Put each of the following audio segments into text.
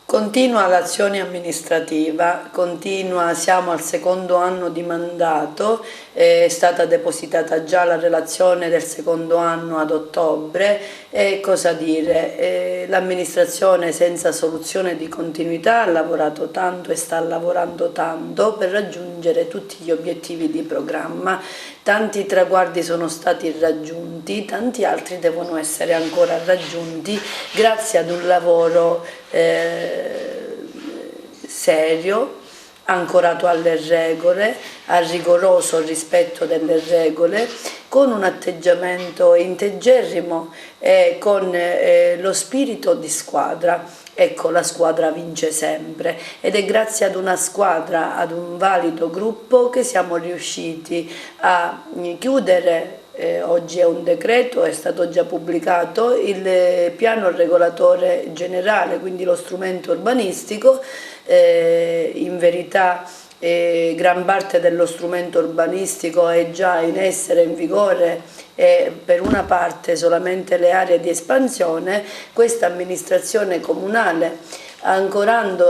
Continua l'azione amministrativa, siamo al secondo anno di mandato, è stata depositata già la relazione del secondo anno ad ottobre e cosa dire, l'amministrazione senza soluzione di continuità ha lavorato tanto e sta lavorando tanto per raggiungere tutti gli obiettivi di programma. Tanti traguardi sono stati raggiunti, tanti altri devono essere ancora raggiunti grazie ad un lavoro serio, ancorato alle regole, al rigoroso rispetto delle regole, con un atteggiamento integerrimo e con lo spirito di squadra. Ecco, la squadra vince sempre ed è grazie ad una squadra, ad un valido gruppo che siamo riusciti a chiudere. Oggi è un decreto, è stato già pubblicato il piano regolatore generale, quindi lo strumento urbanistico. In verità gran parte dello strumento urbanistico è già in essere, in vigore, e per una parte solamente le aree di espansione. Questa amministrazione comunale, ancorando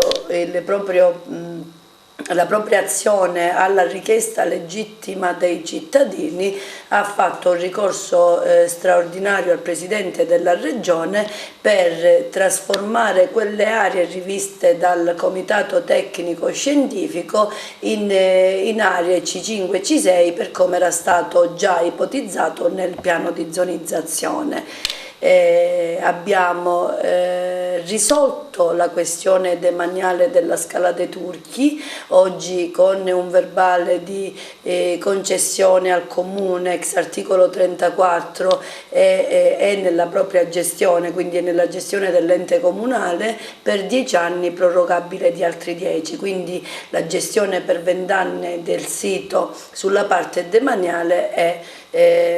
la propria azione alla richiesta legittima dei cittadini, ha fatto un ricorso straordinario al Presidente della Regione per trasformare quelle aree riviste dal Comitato Tecnico Scientifico in aree C5 e C6 per come era stato già ipotizzato nel piano di zonizzazione. Abbiamo risolto la questione demaniale della Scala dei Turchi, oggi con un verbale di concessione al Comune ex articolo 34 è nella propria gestione, quindi è nella gestione dell'ente comunale per 10 anni, prorogabile di altri 10, quindi la gestione per 20 anni del sito sulla parte demaniale è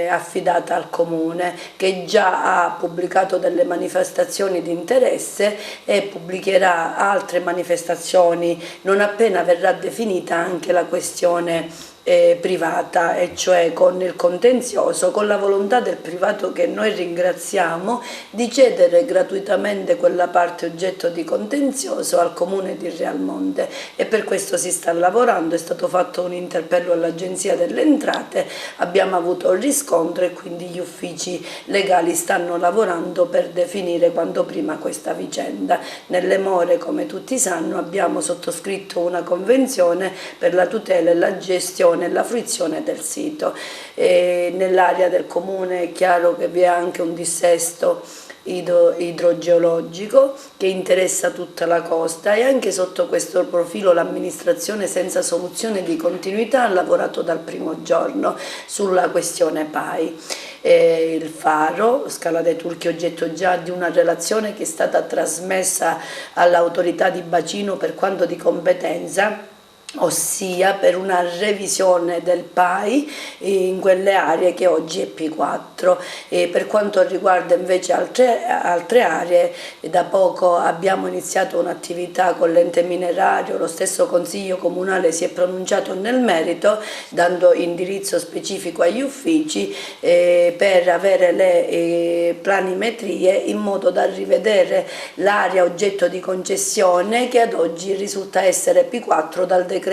affidata al Comune, che già ha pubblicato delle manifestazioni di interesse e pubblicherà altre manifestazioni non appena verrà definita anche la questione privata, e cioè con il contenzioso, con la volontà del privato, che noi ringraziamo, di cedere gratuitamente quella parte oggetto di contenzioso al Comune di Realmonte, e per questo si sta lavorando. È stato fatto un interpello all'Agenzia delle Entrate, abbiamo avuto il riscontro e quindi gli uffici legali stanno lavorando per definire quanto prima questa vicenda. Nelle more, come tutti sanno, abbiamo sottoscritto una convenzione per la tutela e la gestione e la fruizione del sito. Nell'area del comune è chiaro che vi è anche un dissesto idrogeologico che interessa tutta la costa, e anche sotto questo profilo l'amministrazione senza soluzione di continuità ha lavorato dal primo giorno sulla questione PAI. Il faro Scala dei Turchi, oggetto già di una relazione che è stata trasmessa all'autorità di bacino per quanto di competenza, ossia per una revisione del PAI in quelle aree che oggi è P4. Per quanto riguarda invece altre aree, da poco abbiamo iniziato un'attività con l'ente minerario, lo stesso Consiglio Comunale si è pronunciato nel merito dando indirizzo specifico agli uffici per avere le planimetrie in modo da rivedere l'area oggetto di concessione, che ad oggi risulta essere P4 dal decreto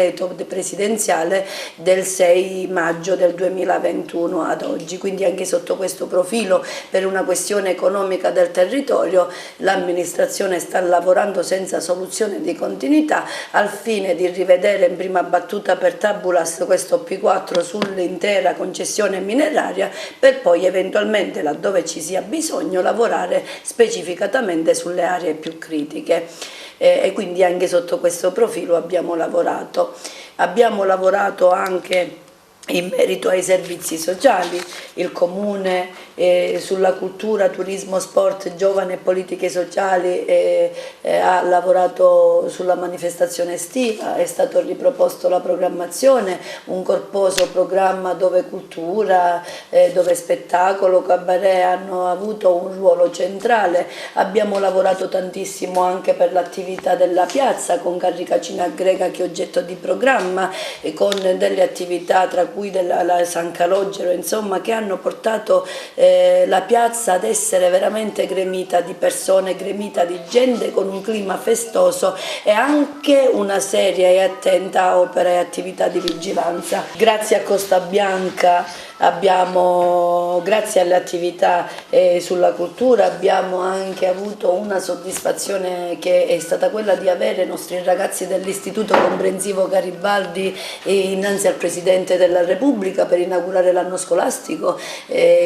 presidenziale del 6 maggio del 2021 ad oggi. Quindi anche sotto questo profilo, per una questione economica del territorio, l'amministrazione sta lavorando senza soluzione di continuità al fine di rivedere in prima battuta per tabulas questo P4 sull'intera concessione mineraria, per poi eventualmente, laddove ci sia bisogno, lavorare specificatamente sulle aree più critiche. E quindi anche sotto questo profilo abbiamo lavorato. Abbiamo lavorato anche in merito ai servizi sociali. Il Comune sulla cultura, turismo, sport, giovane e politiche sociali ha lavorato sulla manifestazione estiva, è stato riproposto la programmazione, un corposo programma dove cultura, dove spettacolo, cabaret hanno avuto un ruolo centrale. Abbiamo lavorato tantissimo anche per l'attività della piazza con Carricacina Greca, che è oggetto di programma, e con delle attività tra cui la San Calogero, insomma, che hanno portato la piazza ad essere veramente gremita di persone, gremita di gente, con un clima festoso e anche una seria e attenta opera e attività di vigilanza. Grazie a Costa Bianca grazie alle attività sulla cultura, abbiamo anche avuto una soddisfazione che è stata quella di avere i nostri ragazzi dell'Istituto Comprensivo Garibaldi innanzi al Presidente della Repubblica per inaugurare l'anno scolastico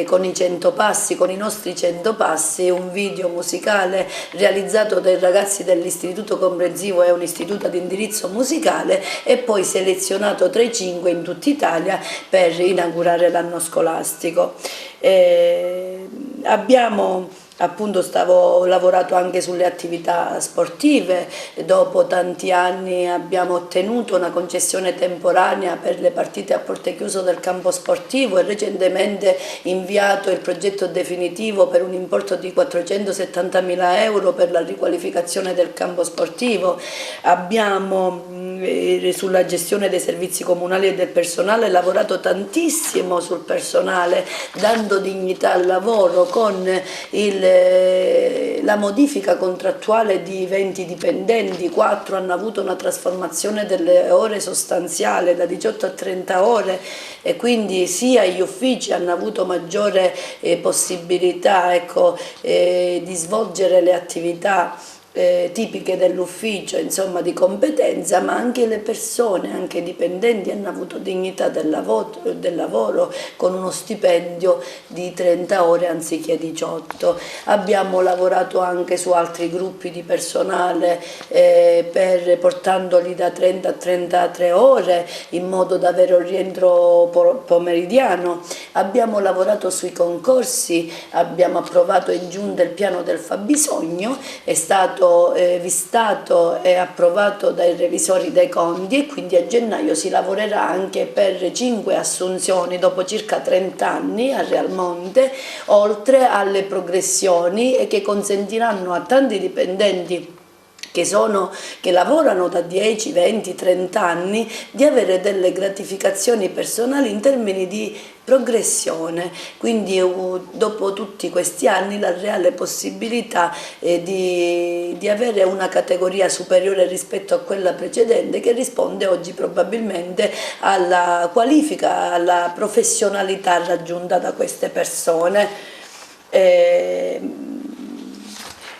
con i 100 passi, con i nostri 100 passi, un video musicale realizzato dai ragazzi dell'Istituto Comprensivo, è un istituto ad indirizzo musicale, e poi selezionato tra i 5 in tutta Italia per inaugurare l'anno scolastico. Abbiamo appunto lavorato anche sulle attività sportive. Dopo tanti anni abbiamo ottenuto una concessione temporanea per le partite a porte chiuse del campo sportivo e recentemente inviato il progetto definitivo per un importo di 470.000 euro per la riqualificazione del campo sportivo. Abbiamo sulla gestione dei servizi comunali e del personale lavorato tantissimo sul personale, dando dignità al lavoro con la modifica contrattuale di 20 dipendenti, 4 hanno avuto una trasformazione delle ore sostanziale da 18 a 30 ore, e quindi sia gli uffici hanno avuto maggiore possibilità, ecco, di svolgere le attività tipiche dell'ufficio, insomma, di competenza, ma anche le persone, anche i dipendenti hanno avuto dignità del lavoro con uno stipendio di 30 ore anziché 18. Abbiamo lavorato anche su altri gruppi di personale portandoli da 30 a 33 ore in modo da avere un rientro pomeridiano. Abbiamo lavorato sui concorsi, abbiamo approvato in giunta il piano del fabbisogno, è stato vistato e approvato dai revisori dei conti, e quindi a gennaio si lavorerà anche per 5 assunzioni dopo circa 30 anni a Realmonte, oltre alle progressioni e che consentiranno a tanti dipendenti che lavorano da 10, 20, 30 anni di avere delle gratificazioni personali in termini di progressione, quindi dopo tutti questi anni la reale possibilità di avere una categoria superiore rispetto a quella precedente, che risponde oggi probabilmente alla qualifica, alla professionalità raggiunta da queste persone.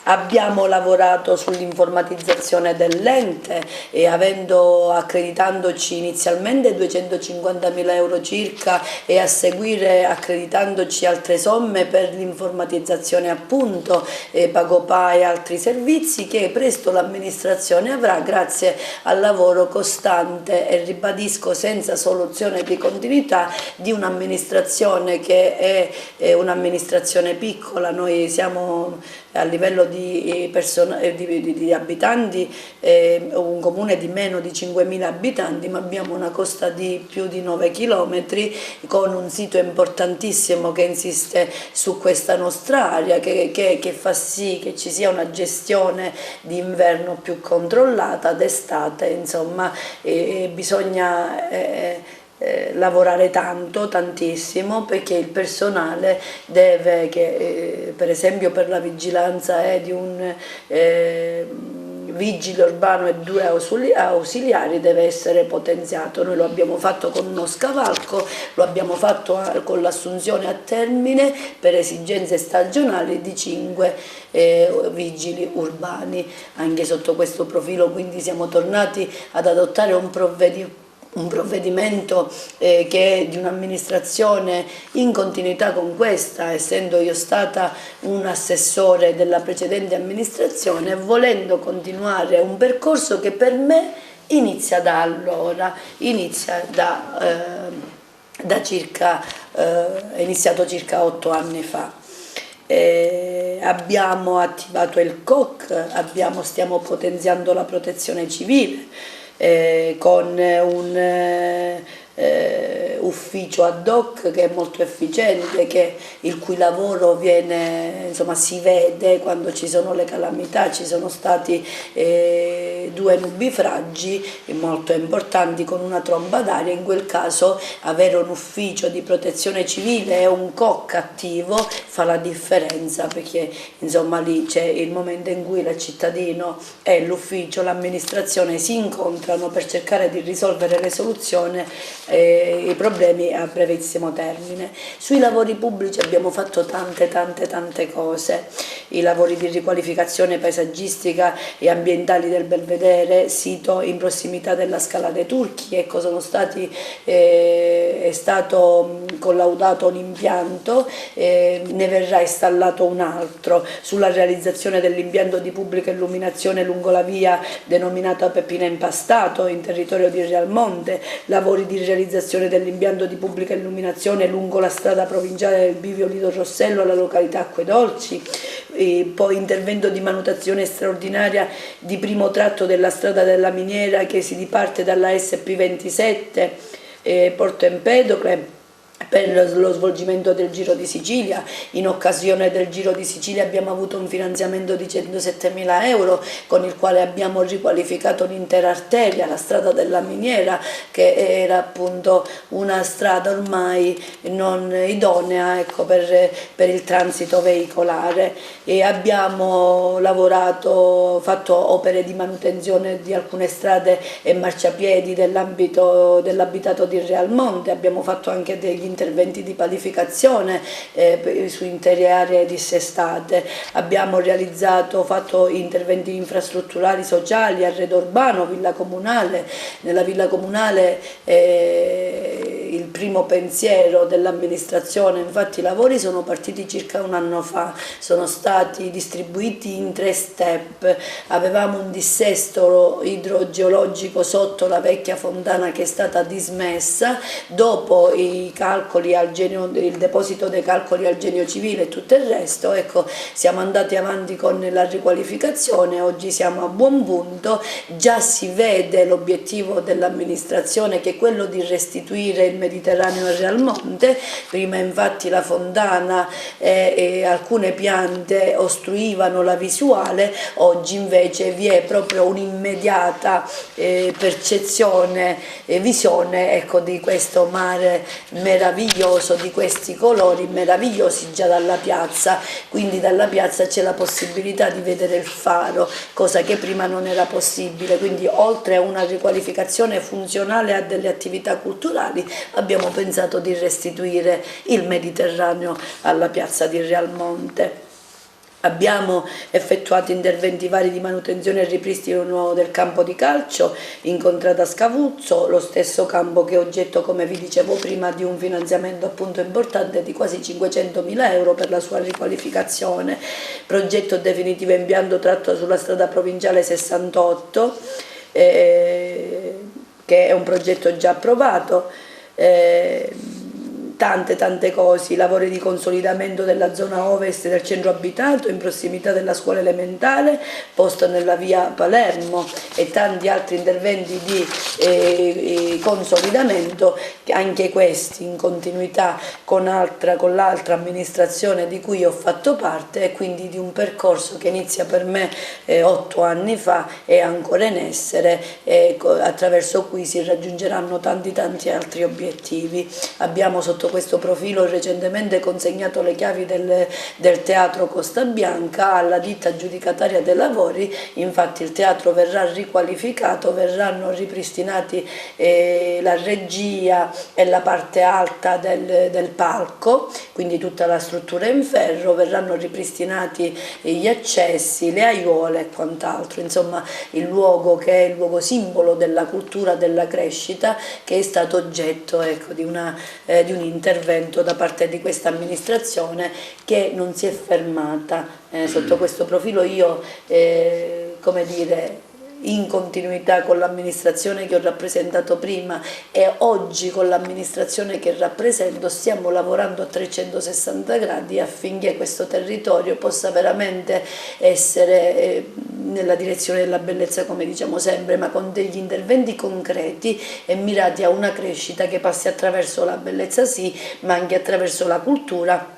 Abbiamo lavorato sull'informatizzazione dell'ente e accreditandoci inizialmente 250.000 euro circa e a seguire accreditandoci altre somme per l'informatizzazione, appunto, Pagopa e altri servizi che presto l'amministrazione avrà grazie al lavoro costante e, ribadisco, senza soluzione di continuità di un'amministrazione che è un'amministrazione piccola. Noi siamo a livello di abitanti un comune di meno di 5.000 abitanti, ma abbiamo una costa di più di 9 chilometri con un sito importantissimo che insiste su questa nostra area, che fa sì che ci sia una gestione d'inverno più controllata, d'estate, insomma, bisogna lavorare tantissimo, perché il personale deve, per esempio per la vigilanza di un vigile urbano e 2 ausiliari, deve essere potenziato. Noi lo abbiamo fatto con uno scavalco, lo abbiamo fatto con l'assunzione a termine per esigenze stagionali di 5 vigili urbani. Anche sotto questo profilo quindi siamo tornati ad adottare un provvedimento che è di un'amministrazione in continuità con questa, essendo io stata un assessore della precedente amministrazione, volendo continuare un percorso che per me inizia da allora, è iniziato circa 8 anni fa. Abbiamo attivato il COC, stiamo potenziando la protezione civile, con ufficio ad hoc che è molto efficiente, il cui lavoro viene, insomma, si vede quando ci sono le calamità. Ci sono stati 2 nubifragi molto importanti con una tromba d'aria. In quel caso avere un ufficio di protezione civile e un COC attivo fa la differenza, perché insomma lì c'è il momento in cui il cittadino e l'ufficio, l'amministrazione si incontrano per cercare di risolvere le soluzioni, i problemi a brevissimo termine. Sui lavori pubblici abbiamo fatto tante cose. I lavori di riqualificazione paesaggistica e ambientali del Belvedere, sito in prossimità della Scala dei Turchi, ecco, è stato collaudato un impianto, ne verrà installato un altro sulla realizzazione dell'impianto di pubblica illuminazione lungo la via denominata Peppina Impastato in territorio di Realmonte, lavori di realizzazione dell'impianto di pubblica illuminazione lungo la strada provinciale del Bivio Lido Rossello alla località Acquedolci, poi intervento di manutenzione straordinaria di primo tratto della strada della miniera che si diparte dalla SP27 Porto Empedocle per lo svolgimento del Giro di Sicilia. In occasione del Giro di Sicilia abbiamo avuto un finanziamento di 107.000 euro con il quale abbiamo riqualificato l'intera arteria, la strada della miniera, che era appunto una strada ormai non idonea, ecco, per il transito veicolare, e abbiamo lavorato, fatto opere di manutenzione di alcune strade e marciapiedi dell'abitato di Realmonte. Abbiamo fatto anche degli interventi di palificazione su intere aree dissestate. Abbiamo fatto interventi infrastrutturali sociali, arredo urbano, villa comunale. Nella villa comunale il primo pensiero dell'amministrazione, infatti i lavori sono partiti circa un anno fa, sono stati distribuiti in 3 step. Avevamo un dissesto idrogeologico sotto la vecchia fontana che è stata dismessa, dopo il deposito dei calcoli al genio civile e tutto il resto, ecco, siamo andati avanti con la riqualificazione. Oggi siamo a buon punto, già si vede l'obiettivo dell'amministrazione, che è quello di restituire il Mediterraneo a Realmonte. Prima infatti la fontana e alcune piante ostruivano la visuale, oggi invece vi è proprio un'immediata percezione e visione, ecco, di questo mare meraviglioso, di questi colori meravigliosi già dalla piazza. Quindi dalla piazza c'è la possibilità di vedere il faro, cosa che prima non era possibile. Quindi oltre a una riqualificazione funzionale a delle attività culturali, abbiamo pensato di restituire il Mediterraneo alla piazza di Realmonte. Abbiamo effettuato interventi vari di manutenzione e ripristino del campo di calcio in contrada Scavuzzo, lo stesso campo che è oggetto, come vi dicevo prima, di un finanziamento appunto importante di quasi 500.000 euro per la sua riqualificazione. Progetto definitivo impianto tratto sulla strada provinciale 68, che è un progetto già approvato. Tante cose, lavori di consolidamento della zona ovest del centro abitato in prossimità della scuola elementare posta nella via Palermo, e tanti altri interventi di consolidamento, anche questi in continuità con l'altra amministrazione di cui ho fatto parte, e quindi di un percorso che inizia per me 8 anni fa e è ancora in essere, attraverso cui si raggiungeranno tanti altri obiettivi. Abbiamo sotto questo profilo recentemente consegnato le chiavi del Teatro Costa Bianca alla ditta aggiudicataria dei lavori. Infatti il teatro verrà riqualificato, verranno ripristinati la regia e la parte alta del palco, quindi tutta la struttura in ferro, verranno ripristinati gli accessi, le aiuole e quant'altro, insomma il luogo che è il luogo simbolo della cultura, della crescita, che è stato oggetto, ecco, di un intervento da parte di questa amministrazione, che non si è fermata. Sotto questo profilo io, come dire, in continuità con l'amministrazione che ho rappresentato prima e oggi con l'amministrazione che rappresento, stiamo lavorando a 360 gradi affinché questo territorio possa veramente essere nella direzione della bellezza, come diciamo sempre, ma con degli interventi concreti e mirati a una crescita che passi attraverso la bellezza sì, ma anche attraverso la cultura,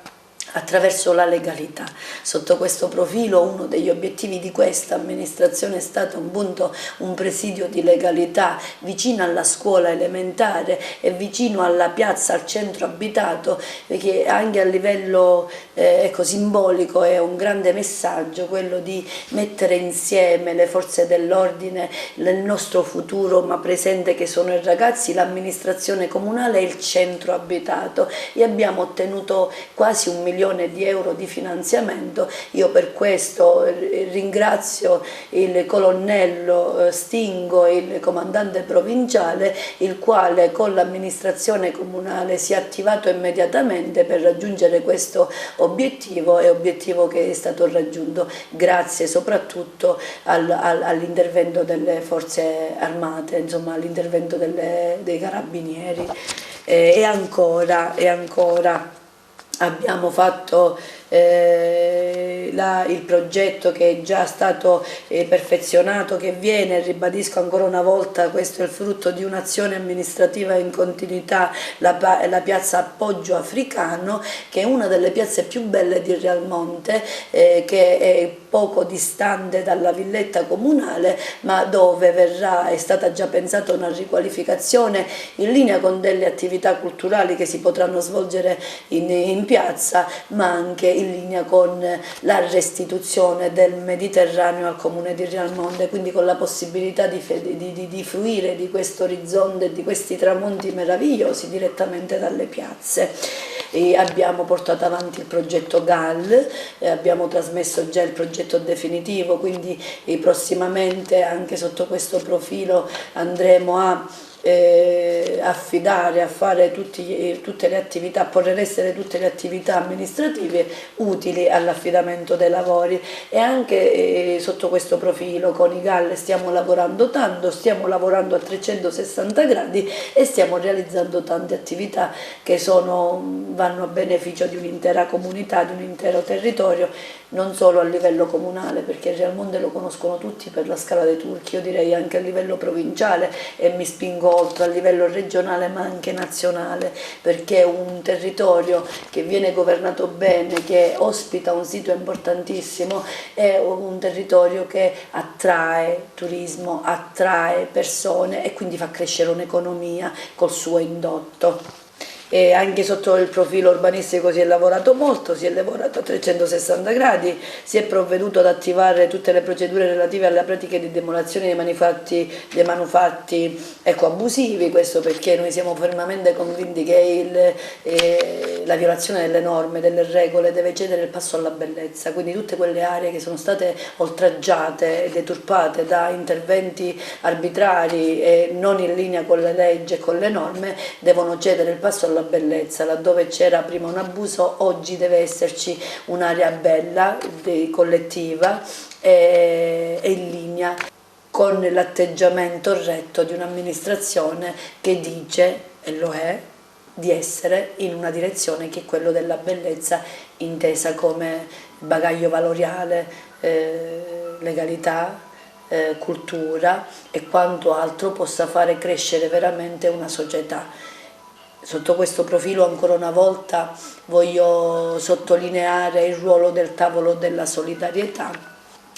attraverso la legalità. Sotto questo profilo uno degli obiettivi di questa amministrazione è stato appunto un presidio di legalità vicino alla scuola elementare e vicino alla piazza, al centro abitato, che anche a livello simbolico è un grande messaggio, quello di mettere insieme le forze dell'ordine nel nostro futuro ma presente, che sono i ragazzi, l'amministrazione comunale e il centro abitato, e abbiamo ottenuto quasi 1 milione di euro di finanziamento. Io per questo ringrazio il colonnello Stingo, il comandante provinciale, il quale con l'amministrazione comunale si è attivato immediatamente per raggiungere questo obiettivo, e obiettivo che è stato raggiunto grazie soprattutto all'intervento delle forze armate, insomma all'intervento dei carabinieri. E ancora abbiamo fatto il progetto che è già stato perfezionato, che viene, ribadisco ancora una volta, questo è il frutto di un'azione amministrativa in continuità, la piazza Appoggio Africano, che è una delle piazze più belle di Realmonte, che è poco distante dalla villetta comunale, ma dove è stata già pensata una riqualificazione in linea con delle attività culturali che si potranno svolgere in piazza, ma anche in linea con la restituzione del Mediterraneo al comune di Realmonte, quindi con la possibilità di fruire di questo orizzonte e di questi tramonti meravigliosi direttamente dalle piazze. E abbiamo portato avanti il progetto GAL, abbiamo trasmesso già il progetto definitivo, quindi prossimamente anche sotto questo profilo andremo a affidare, a fare tutte le attività, a porre in essere tutte le attività amministrative utili all'affidamento dei lavori. E anche sotto questo profilo con i GAL stiamo lavorando tanto, stiamo lavorando a 360 gradi e stiamo realizzando tante attività che vanno a beneficio di un'intera comunità, di un intero territorio, non solo a livello comunale, perché Realmonte lo conoscono tutti per la Scala dei Turchi, io direi anche a livello provinciale, e mi spingo oltre, a livello regionale ma anche nazionale, perché è un territorio che viene governato bene, che ospita un sito importantissimo, è un territorio che attrae turismo, attrae persone e quindi fa crescere un'economia col suo indotto. E anche sotto il profilo urbanistico si è lavorato molto, si è lavorato a 360 gradi, si è provveduto ad attivare tutte le procedure relative alle pratiche di demolizione dei manufatti ecoabusivi, questo perché noi siamo fermamente convinti che la violazione delle norme, delle regole deve cedere il passo alla bellezza, quindi tutte quelle aree che sono state oltraggiate e deturpate da interventi arbitrari e non in linea con le leggi e con le norme devono cedere il passo alla bellezza. Laddove c'era prima un abuso, oggi deve esserci un'area bella, collettiva e in linea con l'atteggiamento retto di un'amministrazione che dice, e lo è, di essere in una direzione che è quello della bellezza intesa come bagaglio valoriale, legalità, cultura e quanto altro possa fare crescere veramente una società. Sotto questo profilo ancora una volta voglio sottolineare il ruolo del tavolo della solidarietà.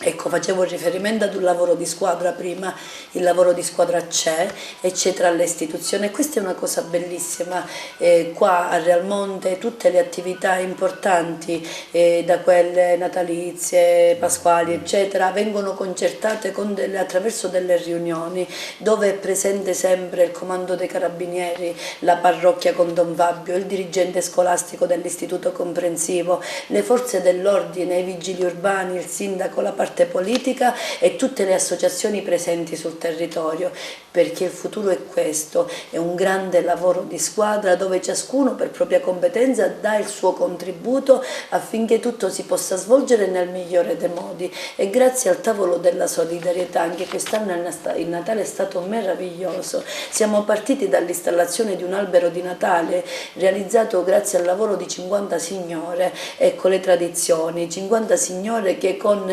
Ecco, facevo riferimento ad un lavoro di squadra prima, il lavoro di squadra c'è tra le istituzioni, e questa è una cosa bellissima. Qua a Realmonte tutte le attività importanti, da quelle natalizie, pasquali eccetera, vengono concertate attraverso delle riunioni dove è presente sempre il comando dei carabinieri, la parrocchia con Don Fabio, il dirigente scolastico dell'istituto comprensivo, le forze dell'ordine, i vigili urbani, il sindaco, la parte politica e tutte le associazioni presenti sul territorio, perché il futuro è questo, è un grande lavoro di squadra dove ciascuno per propria competenza dà il suo contributo affinché tutto si possa svolgere nel migliore dei modi. E grazie al tavolo della solidarietà, anche quest'anno il Natale è stato meraviglioso. Siamo partiti dall'installazione di un albero di Natale realizzato grazie al lavoro di 50 signore, ecco le tradizioni, 50 signore che con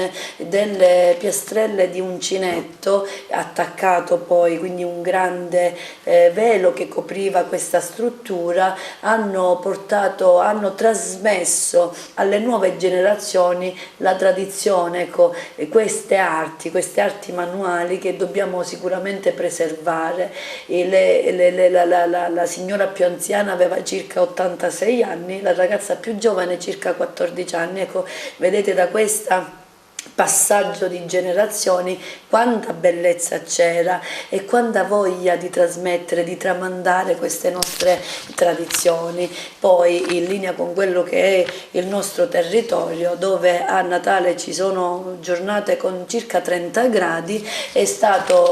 delle piastrelle di uncinetto attaccato poi, quindi un grande velo che copriva questa struttura, hanno trasmesso alle nuove generazioni la tradizione, ecco, queste arti manuali che dobbiamo sicuramente preservare. La signora più anziana aveva circa 86 anni, la ragazza più giovane circa 14 anni. Ecco, vedete da questa passaggio di generazioni quanta bellezza c'era e quanta voglia di trasmettere, di tramandare queste nostre tradizioni, poi in linea con quello che è il nostro territorio, dove a Natale ci sono giornate con circa 30 gradi. È stata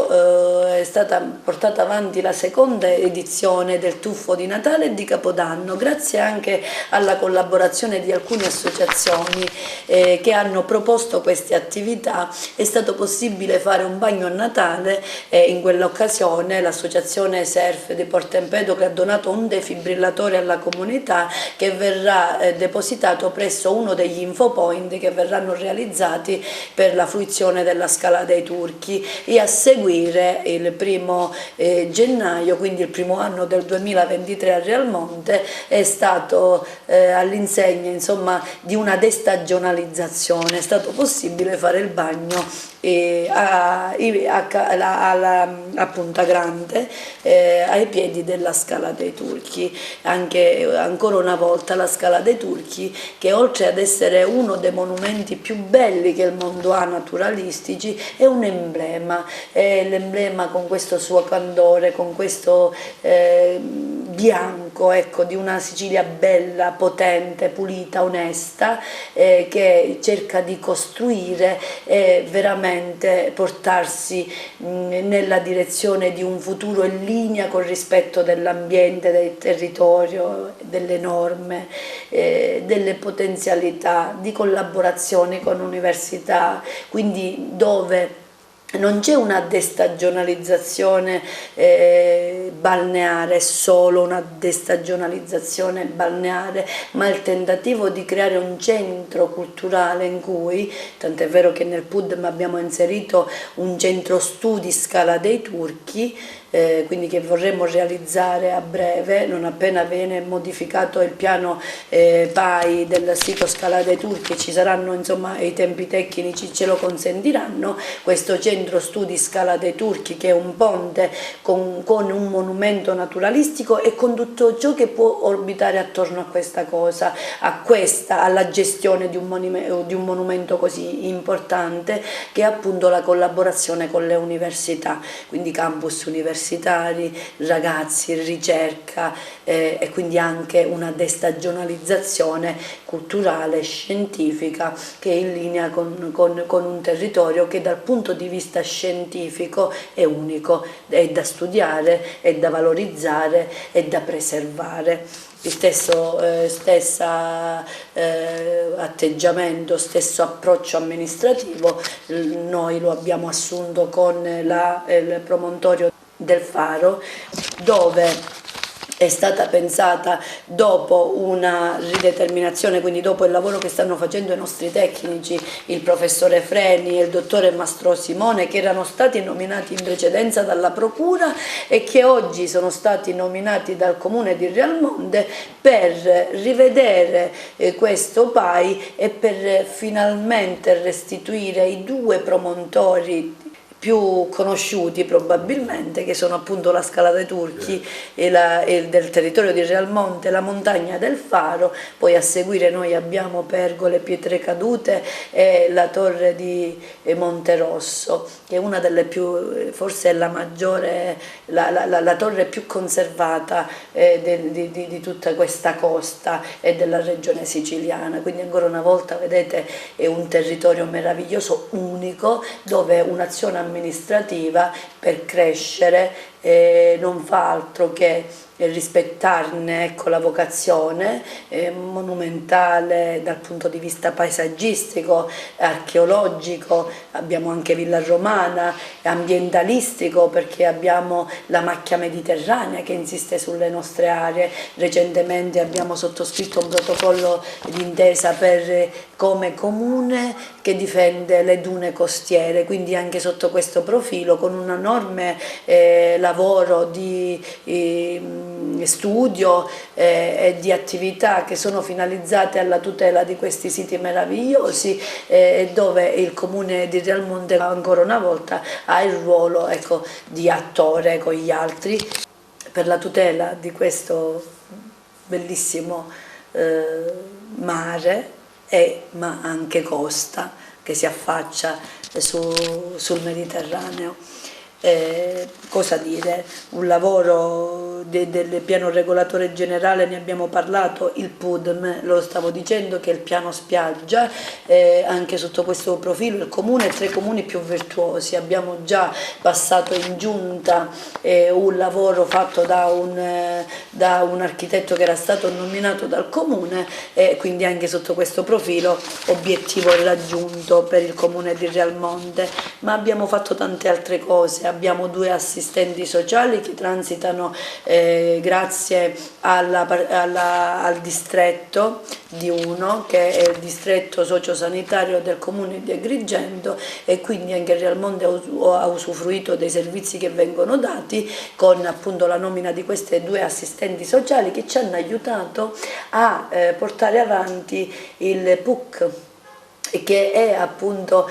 portata avanti la seconda edizione del tuffo di Natale e di Capodanno, grazie anche alla collaborazione di alcune associazioni che hanno proposto queste attività. È stato possibile fare un bagno a Natale e in quell'occasione l'associazione Surf di Porto Empedocle ha donato un defibrillatore alla comunità che verrà depositato presso uno degli infopoint che verranno realizzati per la fruizione della Scala dei Turchi, e a seguire il 1° gennaio, quindi il primo anno del 2023 a Realmonte, è stato all'insegna, insomma, di una destagionalizzazione. È stato possibile fare il bagno a Punta Grande, ai piedi della Scala dei Turchi. Ancora una volta la Scala dei Turchi, che oltre ad essere uno dei monumenti più belli che il mondo ha naturalistici, è un emblema, è l'emblema con questo suo candore, con questo bianco, ecco, di una Sicilia bella, potente, pulita, onesta, che cerca di costruire e veramente portarsi nella direzione di un futuro in linea col rispetto dell'ambiente, del territorio, delle norme, delle potenzialità di collaborazione con università, quindi dove non c'è una destagionalizzazione balneare, solo una destagionalizzazione balneare, ma il tentativo di creare un centro culturale in cui, tant'è vero che nel PUDM abbiamo inserito un centro studi Scala dei Turchi, quindi che vorremmo realizzare a breve, non appena viene modificato il piano PAI del sito Scala dei Turchi, ci saranno, insomma, i tempi tecnici ce lo consentiranno, questo centro studi Scala dei Turchi, che è un ponte con un monumento naturalistico e con tutto ciò che può orbitare attorno a questa cosa, alla gestione di un monumento così importante, che è appunto la collaborazione con le università, quindi campus universitari, ragazzi, ricerca, e quindi anche una destagionalizzazione culturale, scientifica, che è in linea con un territorio che dal punto di vista scientifico è unico, è da studiare, è da valorizzare, è da preservare. Il stesso atteggiamento, stesso approccio amministrativo noi lo abbiamo assunto con il promontorio del Faro, dove è stata pensata dopo una rideterminazione, quindi dopo il lavoro che stanno facendo i nostri tecnici, il professore Freni e il dottore Mastro Simone, che erano stati nominati in precedenza dalla Procura e che oggi sono stati nominati dal Comune di Realmonte, per rivedere questo PAI e per finalmente restituire i due promontori più conosciuti probabilmente, che sono appunto la Scala dei Turchi del territorio di Realmonte e la montagna del Faro. Poi a seguire noi abbiamo Pergole, Pietre Cadute e la torre di Monterosso, che è una delle più, forse è la maggiore, la torre più conservata di tutta questa costa e della regione siciliana. Quindi ancora una volta, vedete, è un territorio meraviglioso, unico, dove un'azione amministrativa per crescere non fa altro che rispettarne, ecco, la vocazione monumentale dal punto di vista paesaggistico, archeologico, abbiamo anche Villa Romana, ambientalistico perché abbiamo la macchia mediterranea che insiste sulle nostre aree. Recentemente abbiamo sottoscritto un protocollo d'intesa come comune che difende le dune costiere, quindi anche sotto questo profilo con un enorme lavoro di studio e di attività che sono finalizzate alla tutela di questi siti meravigliosi, dove il comune di Realmonte ancora una volta ha il ruolo, ecco, di attore con gli altri per la tutela di questo bellissimo mare ma anche costa che si affaccia sul Mediterraneo. Cosa dire? Un lavoro del piano regolatore generale, ne abbiamo parlato, il PUDM, lo stavo dicendo, che è il piano spiaggia, anche sotto questo profilo il comune è tra i comuni più virtuosi. Abbiamo già passato in giunta un lavoro fatto da un architetto che era stato nominato dal comune, e quindi anche sotto questo profilo obiettivo raggiunto per il comune di Realmonte. Ma abbiamo fatto tante altre cose. Abbiamo 2 assistenti sociali che transitano grazie al distretto di Uno, che è il distretto sociosanitario del comune di Agrigento, e quindi anche Realmonte ha usufruito dei servizi che vengono dati con appunto la nomina di queste 2 assistenti sociali che ci hanno aiutato a portare avanti il PUC, che è appunto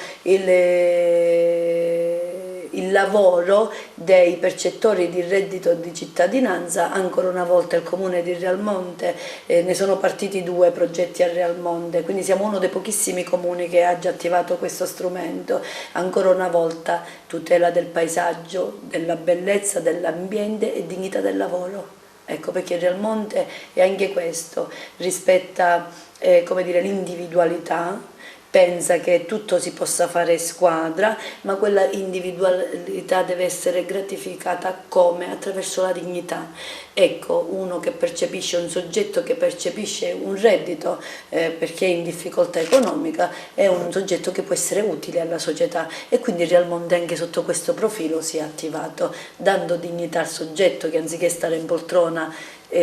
il lavoro dei percettori di reddito di cittadinanza. Ancora una volta il comune di Realmonte, ne sono partiti 2 progetti a Realmonte, quindi siamo uno dei pochissimi comuni che ha già attivato questo strumento. Ancora una volta tutela del paesaggio, della bellezza, dell'ambiente e dignità del lavoro. Ecco perché Realmonte è anche questo, rispetta come dire, l'individualità, pensa che tutto si possa fare in squadra, ma quella individualità deve essere gratificata come? Attraverso la dignità. Ecco, uno che percepisce, un soggetto che percepisce un reddito perché è in difficoltà economica, è un soggetto che può essere utile alla società, e quindi Realmonte anche sotto questo profilo si è attivato, dando dignità al soggetto che anziché stare in poltrona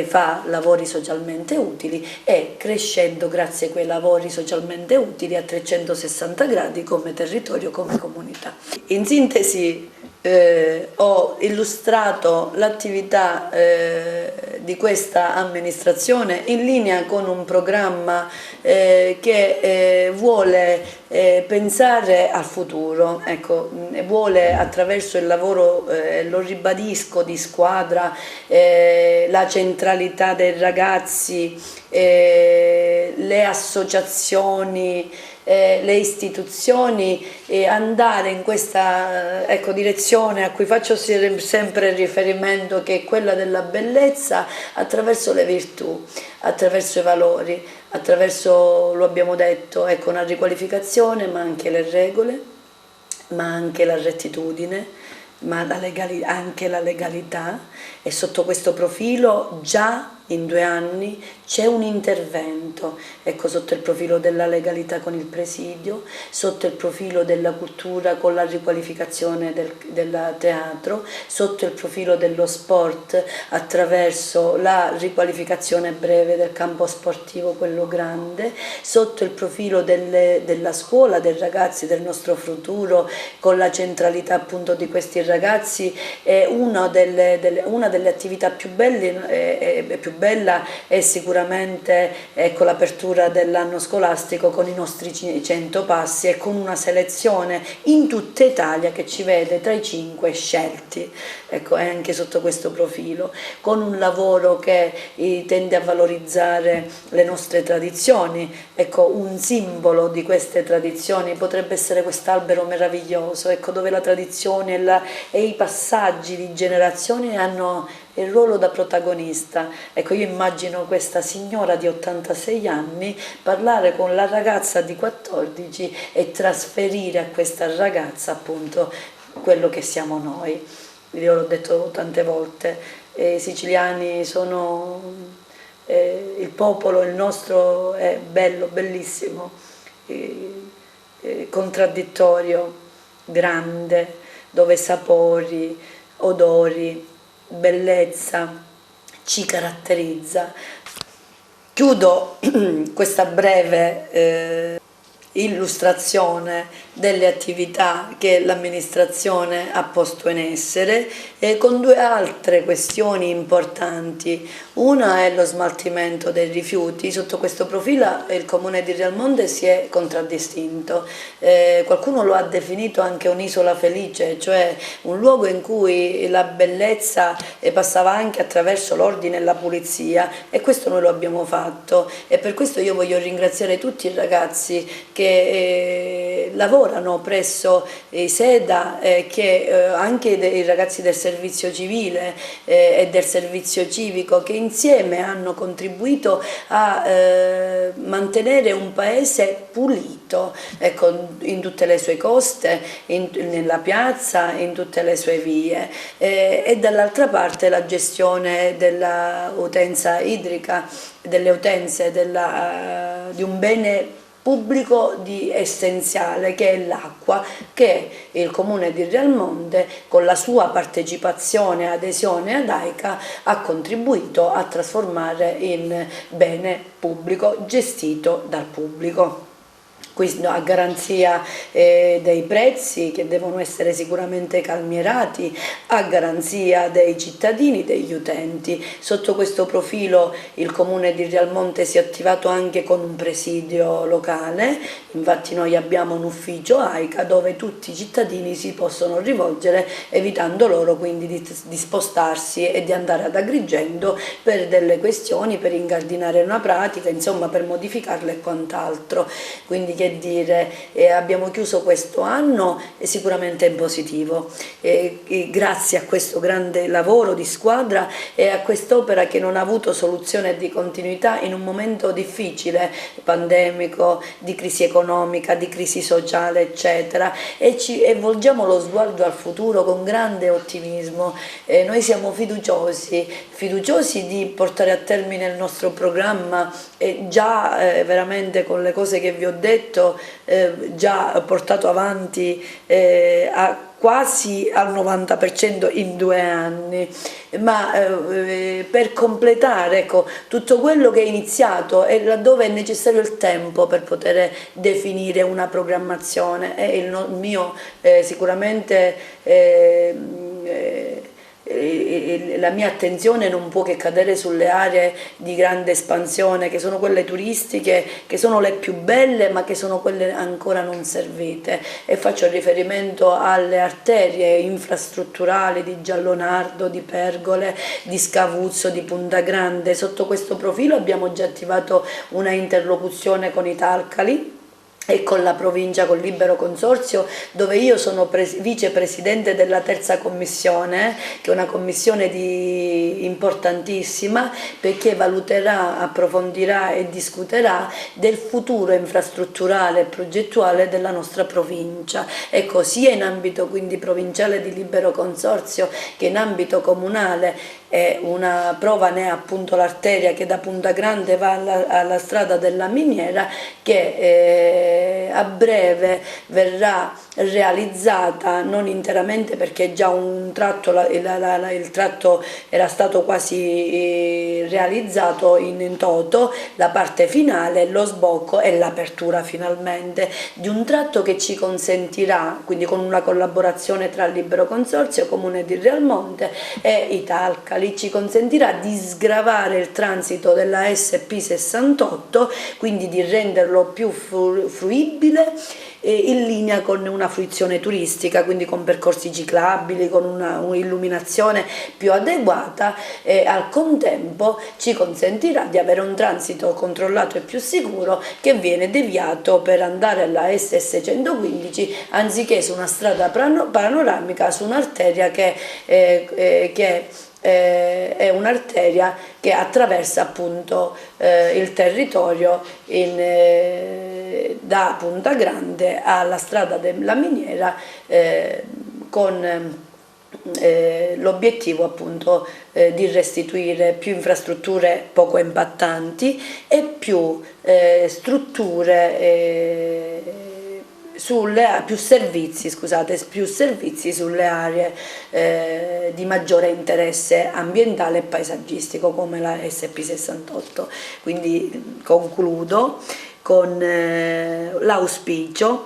fa lavori socialmente utili, e crescendo grazie a quei lavori socialmente utili a 360 gradi come territorio, come comunità. In sintesi ho illustrato l'attività di questa amministrazione in linea con un programma che vuole pensare al futuro, ecco, vuole attraverso il lavoro, lo ribadisco, di squadra, la centralità dei ragazzi, le associazioni, le istituzioni, andare in questa direzione a cui faccio sempre riferimento, che è quella della bellezza attraverso le virtù, attraverso i valori, attraverso, lo abbiamo detto, ecco, una riqualificazione, ma anche le regole, ma anche la rettitudine, ma anche la legalità. E sotto questo profilo già in 2 anni c'è un intervento, ecco, sotto il profilo della legalità con il presidio, sotto il profilo della cultura con la riqualificazione del teatro, sotto il profilo dello sport attraverso la riqualificazione breve del campo sportivo, quello grande, sotto il profilo della scuola, dei ragazzi, del nostro futuro, con la centralità appunto di questi ragazzi. Una delle attività più belle più bella è sicuramente, ecco, l'apertura dell'anno scolastico con i nostri 100 passi e con una selezione in tutta Italia che ci vede tra i 5 scelti, ecco, è anche sotto questo profilo, con un lavoro che tende a valorizzare le nostre tradizioni. Ecco, un simbolo di queste tradizioni potrebbe essere quest'albero meraviglioso, ecco, dove la tradizione e i passaggi di generazioni hanno il ruolo da protagonista. Ecco, io immagino questa signora di 86 anni parlare con la ragazza di 14 e trasferire a questa ragazza appunto quello che siamo noi. io l'ho detto tante volte, i siciliani sono, il popolo, il nostro è bello, bellissimo, contraddittorio, grande, dove sapori, odori, bellezza ci caratterizza. Chiudo questa breve illustrazione delle attività che l'amministrazione ha posto in essere con due altre questioni importanti. Una è lo smaltimento dei rifiuti. Sotto questo profilo il comune di Realmonte si è contraddistinto, qualcuno lo ha definito anche un'isola felice, cioè un luogo in cui la bellezza passava anche attraverso l'ordine e la pulizia, e questo noi lo abbiamo fatto, e per questo io voglio ringraziare tutti i ragazzi che lavorano presso i SEDA, anche i ragazzi del servizio civile e del servizio civico, che insieme hanno contribuito a mantenere un paese pulito, ecco, in tutte le sue coste, nella piazza, in tutte le sue vie, e dall'altra parte la gestione dell'utenza idrica, delle utenze, di un bene pubblico di essenziale che è l'acqua, che il comune di Realmonte con la sua partecipazione e adesione ad AICA ha contribuito a trasformare in bene pubblico gestito dal pubblico. Questo a garanzia dei prezzi, che devono essere sicuramente calmierati, a garanzia dei cittadini, degli utenti. Sotto questo profilo il comune di Realmonte si è attivato anche con un presidio locale, infatti noi abbiamo un ufficio AICA dove tutti i cittadini si possono rivolgere, evitando loro quindi di spostarsi e di andare ad Agrigento per delle questioni, per incardinare una pratica, insomma per modificarla e quant'altro. Quindi che dire, abbiamo chiuso questo anno sicuramente in positivo, grazie a questo grande lavoro di squadra e a quest'opera che non ha avuto soluzione di continuità in un momento difficile, pandemico, di crisi economica, di crisi sociale, eccetera, e volgiamo lo sguardo al futuro con grande ottimismo. Noi siamo fiduciosi di portare a termine il nostro programma, già veramente con le cose che vi ho detto, già portato avanti quasi al 90% in 2 anni, ma per completare, ecco, tutto quello che è iniziato e laddove è necessario il tempo per poter definire una programmazione, e il mio sicuramente la mia attenzione non può che cadere sulle aree di grande espansione, che sono quelle turistiche, che sono le più belle, ma che sono quelle ancora non servite, e faccio riferimento alle arterie infrastrutturali di Giallonardo, di Pergole, di Scavuzzo, di Punta Grande. Sotto questo profilo abbiamo già attivato una interlocuzione con i Talcali e con la provincia, col Libero Consorzio, dove io sono vicepresidente della terza commissione, che è una commissione importantissima, perché valuterà, approfondirà e discuterà del futuro infrastrutturale e progettuale della nostra provincia. Ecco, sia in ambito quindi provinciale di Libero Consorzio che in ambito comunale. Una prova ne è appunto l'arteria che da Punta Grande va alla strada della miniera, che a breve verrà realizzata, non interamente perché già un tratto, il tratto era stato quasi realizzato in toto, la parte finale, lo sbocco e l'apertura finalmente di un tratto che ci consentirà, quindi con una collaborazione tra il Libero Consorzio, Comune di Realmonte e i Talcali, ci consentirà di sgravare il transito della SP68, quindi di renderlo più fruibile, in linea con una fruizione turistica, quindi con percorsi ciclabili, con un'illuminazione più adeguata, e al contempo ci consentirà di avere un transito controllato e più sicuro, che viene deviato per andare alla SS115 anziché su una strada panoramica, su un'arteria che è un'arteria che attraversa appunto il territorio da Punta Grande alla strada della miniera, con l'obiettivo appunto di restituire più infrastrutture poco impattanti e più strutture più servizi, scusate, più servizi sulle aree di maggiore interesse ambientale e paesaggistico come la SP68. Quindi concludo con l'auspicio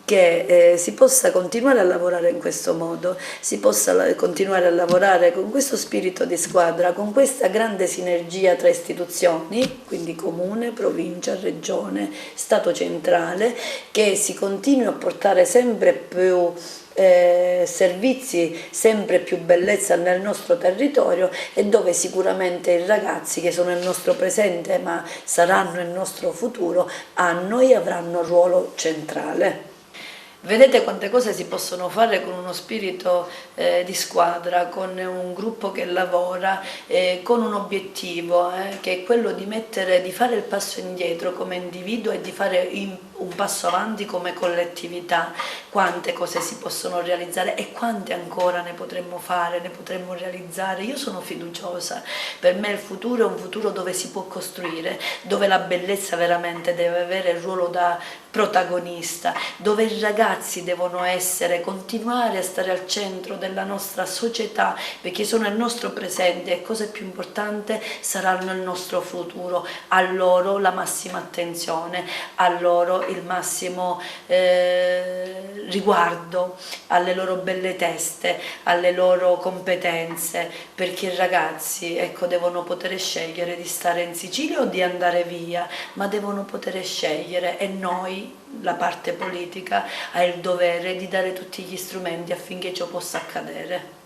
che si possa continuare a lavorare in questo modo, si possa continuare a lavorare con questo spirito di squadra, con questa grande sinergia tra istituzioni, quindi comune, provincia, regione, Stato centrale, che si continui a portare sempre più servizi, sempre più bellezza nel nostro territorio e dove sicuramente i ragazzi che sono il nostro presente ma saranno il nostro futuro hanno e avranno un ruolo centrale. Vedete quante cose si possono fare con uno spirito di squadra, con un gruppo che lavora, con un obiettivo che è quello di fare il passo indietro come individuo e di fare un passo avanti come collettività. Quante cose si possono realizzare e quante ancora ne potremmo fare, ne potremmo realizzare. Io sono fiduciosa, per me il futuro è un futuro dove si può costruire, dove la bellezza veramente deve avere il ruolo da protagonista, dove i ragazzi devono continuare a stare al centro della nostra società, perché sono il nostro presente e cosa più importante saranno il nostro futuro. A loro la massima attenzione, a loro il massimo riguardo, alle loro belle teste, alle loro competenze, perché i ragazzi devono poter scegliere di stare in Sicilia o di andare via, ma devono poter scegliere e noi, la parte politica, ha il dovere di dare tutti gli strumenti affinché ciò possa accadere.